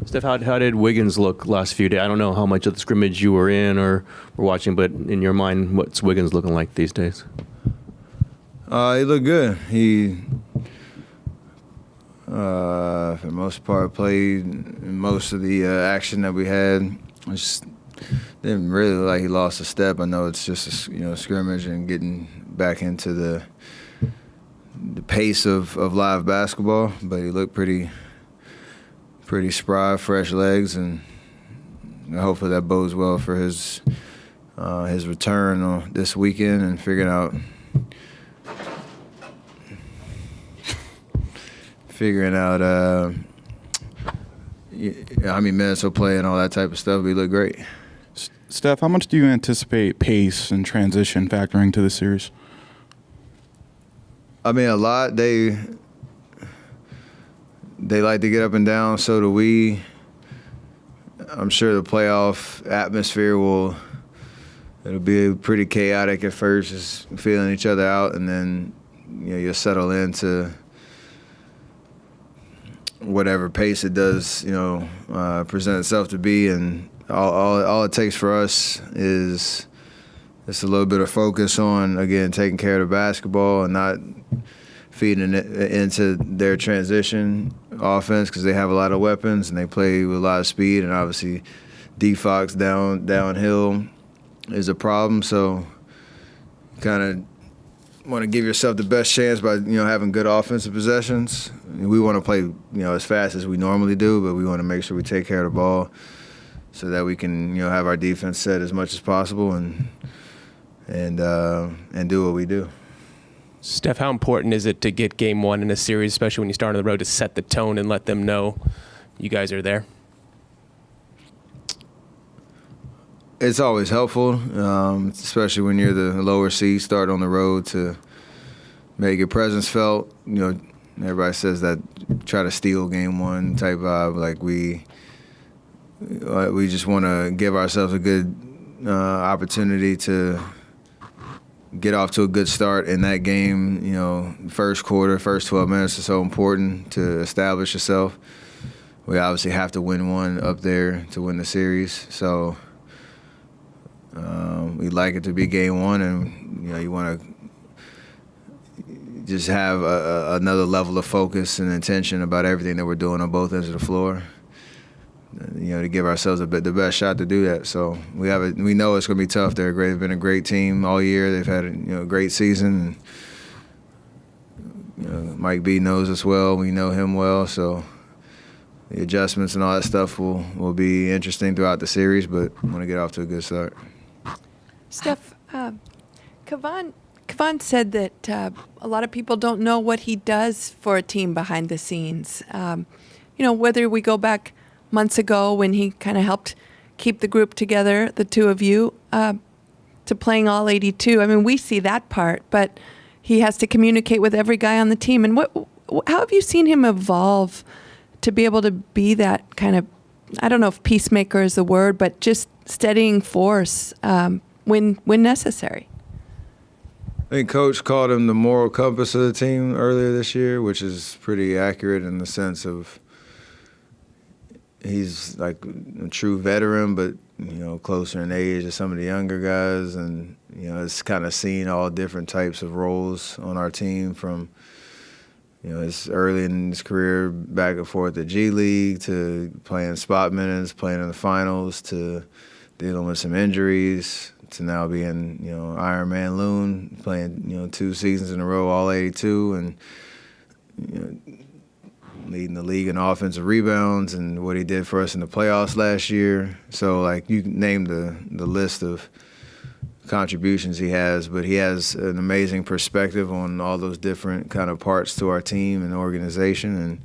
Steph, how did Wiggins look last few days? I don't know how much of the scrimmage you were in or were watching, but in your mind, what's Wiggins looking like these days? He looked good. He, for the most part, played in most of the action that we had. Just didn't really look like he lost a step. I know it's just a scrimmage and getting back into the pace of live basketball, but he looked pretty spry, fresh legs, and hopefully that bodes well for his return this weekend and figuring out how many minutes he'll play and all that type of stuff. But he looked great. Steph, how much do you anticipate pace and transition factoring to the series? I mean, a lot. They like to get up and down, so do we. I'm sure the playoff atmosphere it'll be pretty chaotic at first, just feeling each other out, and then you'll settle into whatever pace it does, present itself to be. And all it takes for us is just a little bit of focus on, again, taking care of the basketball and not feeding it into their transition offense, because they have a lot of weapons and they play with a lot of speed, and obviously D-Fox downhill is a problem. So kind of want to give yourself the best chance by having good offensive possessions. We want to play as fast as we normally do, but we want to make sure we take care of the ball so that we can have our defense set as much as possible and do what we do. Steph, how important is it to get game one in a series, especially when you start on the road, to set the tone and let them know you guys are there? It's always helpful, especially when you're the lower seed, start on the road, to make your presence felt. Everybody says that try to steal game one type vibe. Like we just want to give ourselves a good opportunity to get off to a good start in that game. First quarter, first 12 minutes are so important to establish yourself. We obviously have to win one up there to win the series. So we'd like it to be game one, and you want to just have another level of focus and intention about everything that we're doing on both ends of the floor. To give ourselves the best shot to do that. So we know it's going to be tough. They've been a great team all year. They've had a great season. And, Mike B knows us well. We know him well. So the adjustments and all that stuff will be interesting throughout the series, but I want to get off to a good start. Steph, Kevon said that a lot of people don't know what he does for a team behind the scenes. Whether we go back months ago when he kind of helped keep the group together, the two of you, to playing all 82. I mean, we see that part, but he has to communicate with every guy on the team. And how have you seen him evolve to be able to be that kind of, I don't know if peacemaker is the word, but just steadying force when necessary? I think Coach called him the moral compass of the team earlier this year, which is pretty accurate in the sense of he's like a true veteran, but closer in age to some of the younger guys, and it's kind of seen all different types of roles on our team, from his early in his career back and forth at G League to playing spot minutes, playing in the finals, to dealing with some injuries, to now being Iron Man Loon, playing 2 seasons in a row, all 82, and leading the league in offensive rebounds, and what he did for us in the playoffs last year. So, you name the list of contributions he has, but he has an amazing perspective on all those different kind of parts to our team and organization, and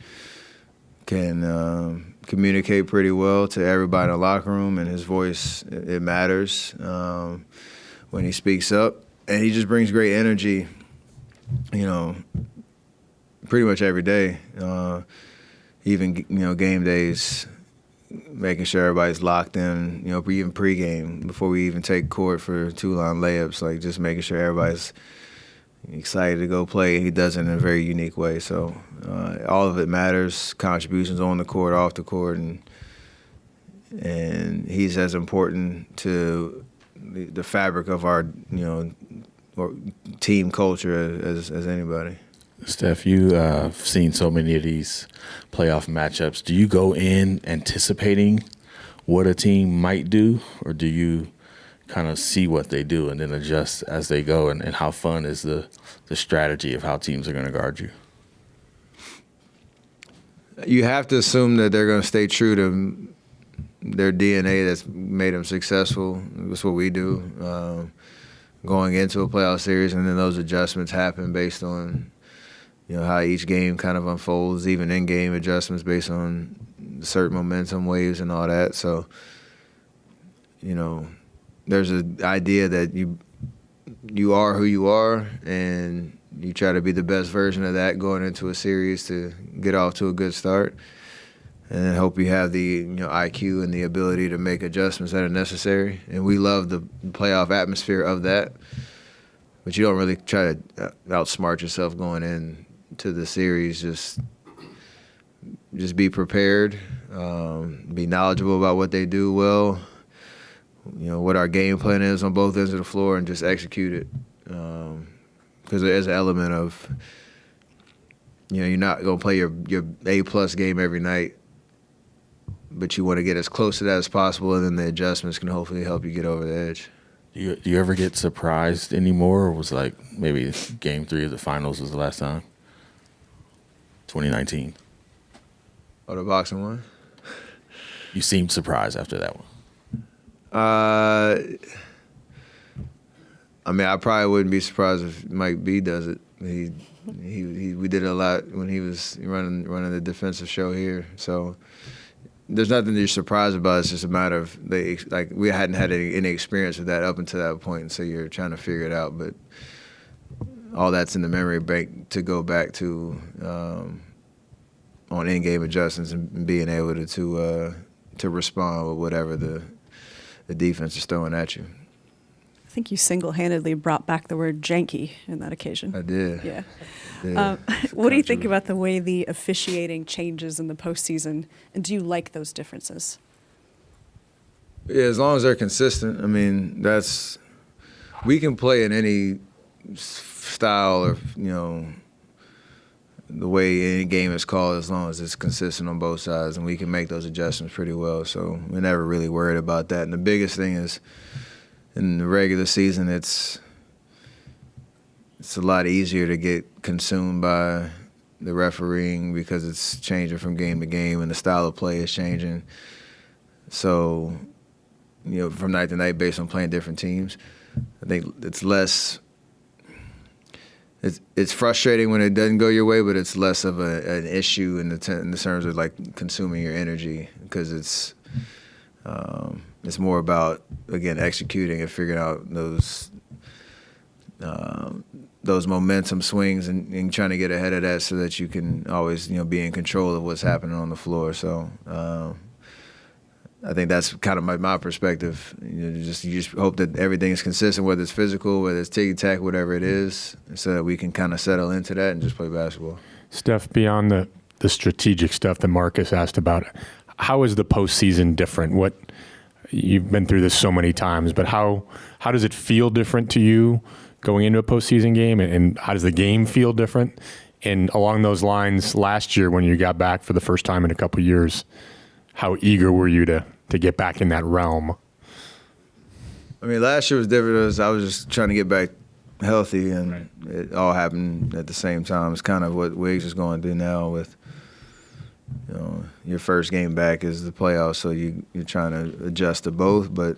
can communicate pretty well to everybody in the locker room, and his voice, it matters when he speaks up. And he just brings great energy, pretty much every day. Even game days, making sure everybody's locked in, even pregame, before we even take court for 2-line layups, just making sure everybody's excited to go play. He does it in a very unique way. So all of it matters, contributions on the court, off the court, and and he's as important to the fabric of our or team culture as anybody. Steph, you've seen so many of these playoff matchups. Do you go in anticipating what a team might do, or do you kind of see what they do and then adjust as they go? And how fun is the strategy of how teams are going to guard you? You have to assume that they're going to stay true to their DNA that's made them successful. That's what we do going into a playoff series, and then those adjustments happen based on how each game kind of unfolds, even in-game adjustments based on certain momentum waves and all that. So, there's an idea that you are who you are, and you try to be the best version of that going into a series to get off to a good start, and then hope you have the IQ and the ability to make adjustments that are necessary. And we love the playoff atmosphere of that, but you don't really try to outsmart yourself going into the series. Just be prepared, be knowledgeable about what they do well, what our game plan is on both ends of the floor, and just execute it. Because there's an element of, you're not going to play your A-plus game every night, but you want to get as close to that as possible, and then the adjustments can hopefully help you get over the edge. Do you ever get surprised anymore, or was like maybe Game 3 of the finals was the last time? 2019. Oh, the boxing one? You seemed surprised after that one. I mean, I probably wouldn't be surprised if Mike B does it. We did it a lot when he was running the defensive show here. So there's nothing that you're surprised about. It's just a matter of we hadn't had any experience with that up until that point, and so you're trying to figure it out. But all that's in the memory bank to go back to on in-game adjustments and being able to respond with whatever the defense is throwing at you. I think you single-handedly brought back the word janky in that occasion. I did. Yeah. Yeah. What do you think about the way the officiating changes in the postseason, and do you like those differences? Yeah, as long as they're consistent. I mean, we can play in any style or the way any game is called, as long as it's consistent on both sides, and we can make those adjustments pretty well. So we're never really worried about that. And the biggest thing is, in the regular season, it's a lot easier to get consumed by the refereeing because it's changing from game to game and the style of play is changing. So, from night to night based on playing different teams, I think it's less. It's frustrating when it doesn't go your way, but it's less of an issue in the terms of like consuming your energy, because it's more about, again, executing and figuring out those momentum swings and trying to get ahead of that so that you can always be in control of what's happening on the floor. So I think that's kind of my perspective. You just hope that everything is consistent, whether it's physical, whether it's ticky-tack, whatever it is, so that we can kind of settle into that and just play basketball. Steph, beyond the strategic stuff that Marcus asked about, how is the postseason different? You've been through this so many times, but how does it feel different to you going into a postseason game, and how does the game feel different? And along those lines, last year when you got back for the first time in a couple of years, how eager were you to get back in that realm? I mean, last year was different. I was just trying to get back healthy, and right. It all happened at the same time. It's kind of what Wiggs is going through now with, your first game back is the playoffs, so you're trying to adjust to both. But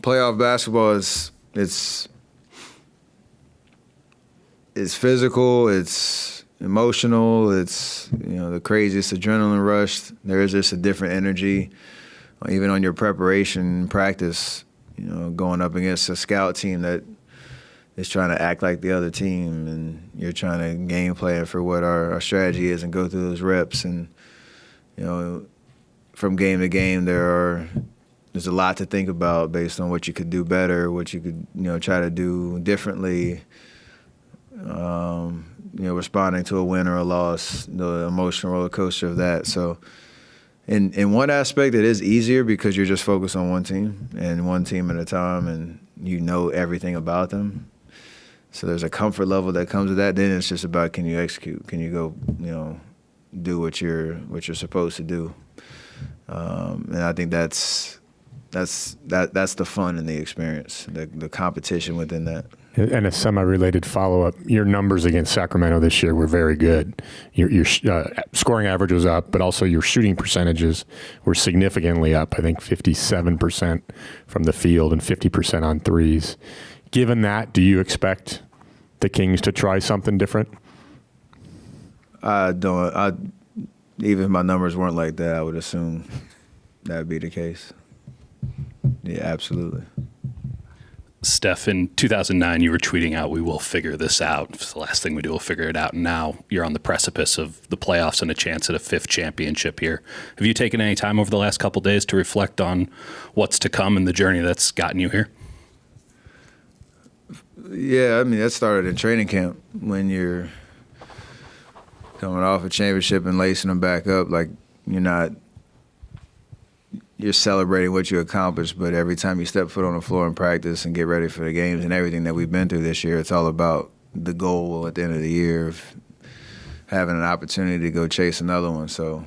playoff basketball it's physical, it's emotional, it's the craziest adrenaline rush. There is just a different energy, even on your preparation practice. Going up against a scout team that is trying to act like the other team, and you're trying to game plan for what our strategy is and go through those reps. And from game to game, there's a lot to think about based on what you could do better, what you could try to do differently. Responding to a win or a loss, the emotional roller coaster of that. So in one aspect, it is easier because you're just focused on one team and one team at a time, and you know everything about them. So there's a comfort level that comes with that. Then it's just about, can you execute? Can you go, do what you're supposed to do? And I think that's the fun in the experience, the competition within that. And a semi-related follow-up, your numbers against Sacramento this year were very good. Your scoring average was up, but also your shooting percentages were significantly up. I think 57% from the field and 50% on threes. Given that, do you expect the Kings to try something different? I don't. Even if my numbers weren't like that, I would assume that would be the case. Yeah, absolutely. Steph, in 2009, you were tweeting out, "We will figure this out. If it's the last thing we do, we'll figure it out." And now you're on the precipice of the playoffs and a chance at a 5th championship here. Have you taken any time over the last couple of days to reflect on what's to come and the journey that's gotten you here? Yeah, I mean, that started in training camp when you're coming off a championship and lacing them back up. Like, you're celebrating what you accomplished, but every time you step foot on the floor in practice and get ready for the games and everything that we've been through this year, it's all about the goal at the end of the year of having an opportunity to go chase another one. So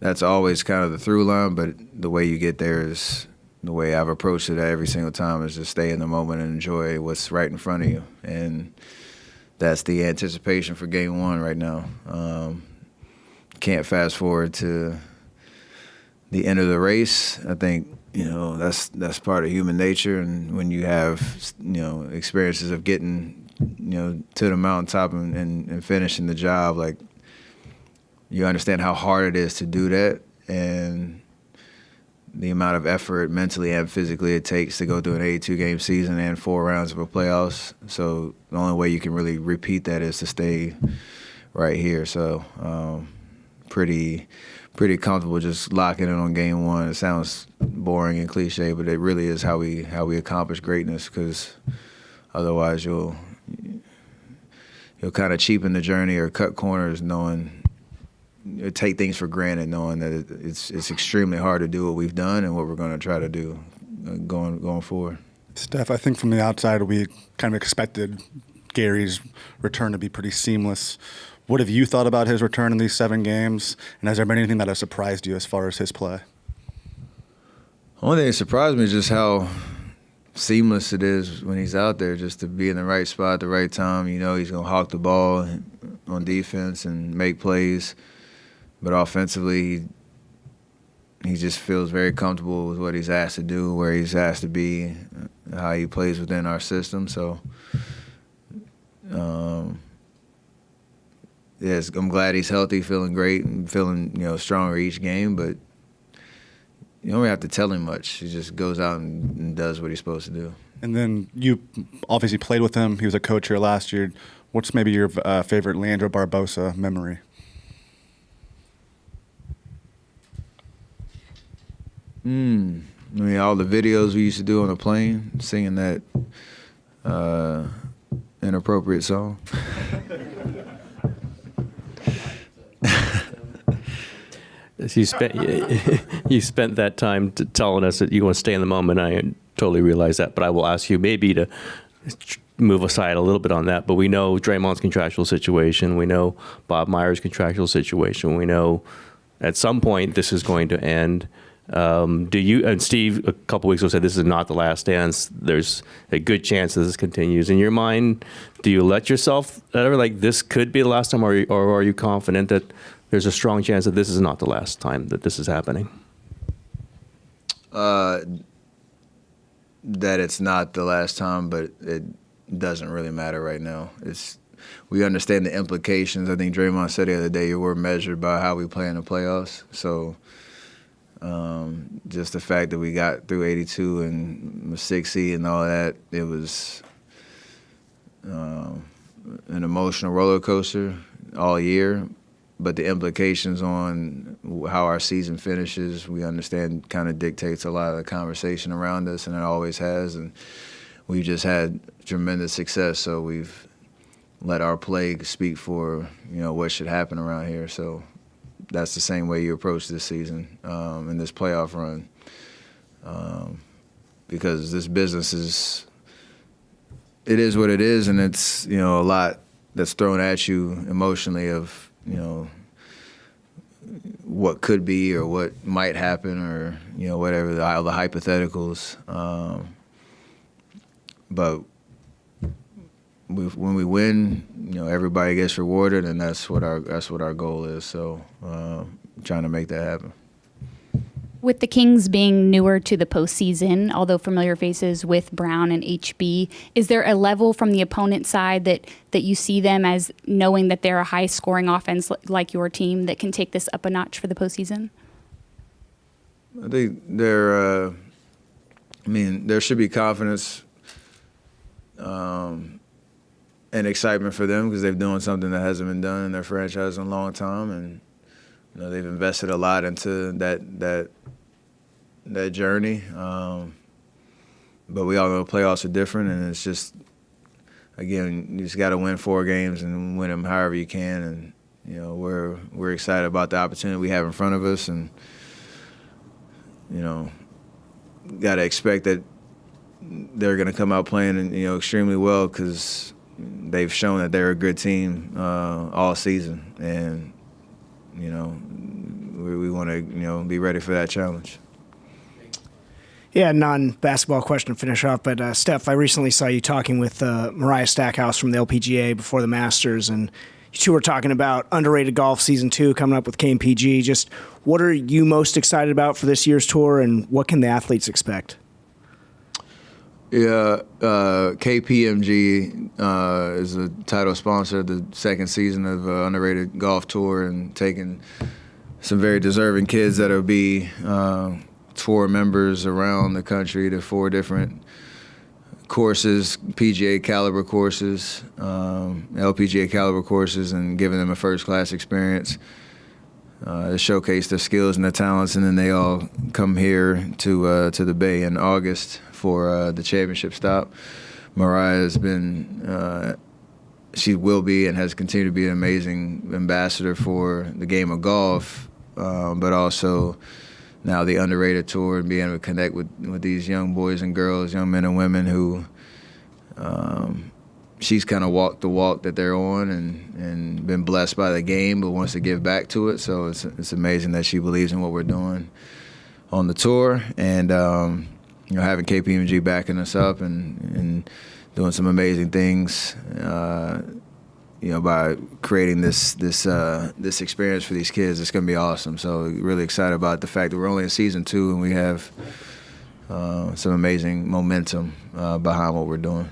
that's always kind of the through line, but the way you get there is the way I've approached it every single time, is just stay in the moment and enjoy what's right in front of you. And that's the anticipation for game 1 right now. Can't fast forward to the end of the race. I think, that's part of human nature. And when you have, experiences of getting, to the mountaintop and finishing the job, like, you understand how hard it is to do that, and the amount of effort mentally and physically it takes to go through an 82-game season and 4 rounds of a playoffs. So the only way you can really repeat that is to stay right here. So pretty comfortable just locking in on game 1. It sounds boring and cliche, but it really is how we accomplish greatness, because otherwise you'll kind of cheapen the journey or cut corners, take things for granted, knowing that it's extremely hard to do what we've done and what we're going to try to do going forward. Steph, I think from the outside we kind of expected Gary's return to be pretty seamless. What have you thought about his return in these 7 games? And has there been anything that has surprised you as far as his play? The only thing that surprised me is just how seamless it is when he's out there, just to be in the right spot at the right time. He's going to hawk the ball on defense and make plays. But offensively, he just feels very comfortable with what he's asked to do, where he's asked to be, how he plays within our system. So, yes, I'm glad he's healthy, feeling great, and feeling stronger each game. But you don't have to tell him much. He just goes out and does what he's supposed to do. And then you obviously played with him. He was a coach here last year. What's maybe your favorite Leandro Barbosa memory? I mean, all the videos we used to do on the plane, singing that inappropriate song. You spent that time telling us that you want to stay in the moment. I totally realize that, but I will ask you maybe to move aside a little bit on that. But we know Draymond's contractual situation. We know Bob Myers' contractual situation. We know at some point this is going to end. Do you, and Steve a couple weeks ago said this is not the last dance. There's a good chance that this continues. In your mind, do you let yourself ever like this could be the last time, or are you confident that there's a strong chance that this is not the last time that this is happening? That it's not the last time, but it doesn't really matter right now. We understand the implications. I think Draymond said the other day, we're measured by how we play in the playoffs. So just the fact that we got through 82 and the 6 seed and all that, it was an emotional roller coaster all year. But the implications on how our season finishes, we understand, kind of dictates a lot of the conversation around us, and it always has. And we've just had tremendous success, so we've let our play speak for what should happen around here. So that's the same way you approach this season and this playoff run, because this business is what it is, and it's a lot that's thrown at you emotionally of what could be or what might happen or whatever all the hypotheticals, but when we win, everybody gets rewarded, and that's what our goal is. So, trying to make that happen. With the Kings being newer to the postseason, although familiar faces with Brown and HB, is there a level from the opponent side that you see them as, knowing that they're a high-scoring offense like your team, that can take this up a notch for the postseason? I think there should be confidence and excitement for them because they're doing something that hasn't been done in their franchise in a long time, and they've invested a lot into that journey. But we all know playoffs are different, and it's just, again, you just got to win 4 games and win them however you can. And we're excited about the opportunity we have in front of us, and got to expect that they're going to come out playing extremely well because they've shown that they're a good team all season, and we want to be ready for that challenge. Yeah, non-basketball question to finish off, but Steph, I recently saw you talking with Mariah Stackhouse from the LPGA before the Masters, and you two were talking about underrated golf season 2 coming up with KPMG. Just what are you most excited about for this year's tour, and what can the athletes expect? Yeah, KPMG is a title sponsor of the second season of Underrated Golf Tour, and taking some very deserving kids that will be tour members around the country to 4 different courses, PGA caliber courses, LPGA caliber courses, and giving them a first-class experience to showcase their skills and their talents, and then they all come here to the Bay in August for the championship stop. Mariah has been, she will be and has continued to be an amazing ambassador for the game of golf, but also now the Underrated Tour, and being able to connect with these young boys and girls, young men and women who she's kind of walked the walk that they're on and been blessed by the game, but wants to give back to it. So it's amazing that she believes in what we're doing on the tour, and having KPMG backing us up and doing some amazing things, by creating this experience for these kids. It's going to be awesome. So really excited about the fact that we're only in season 2 and we have some amazing momentum behind what we're doing.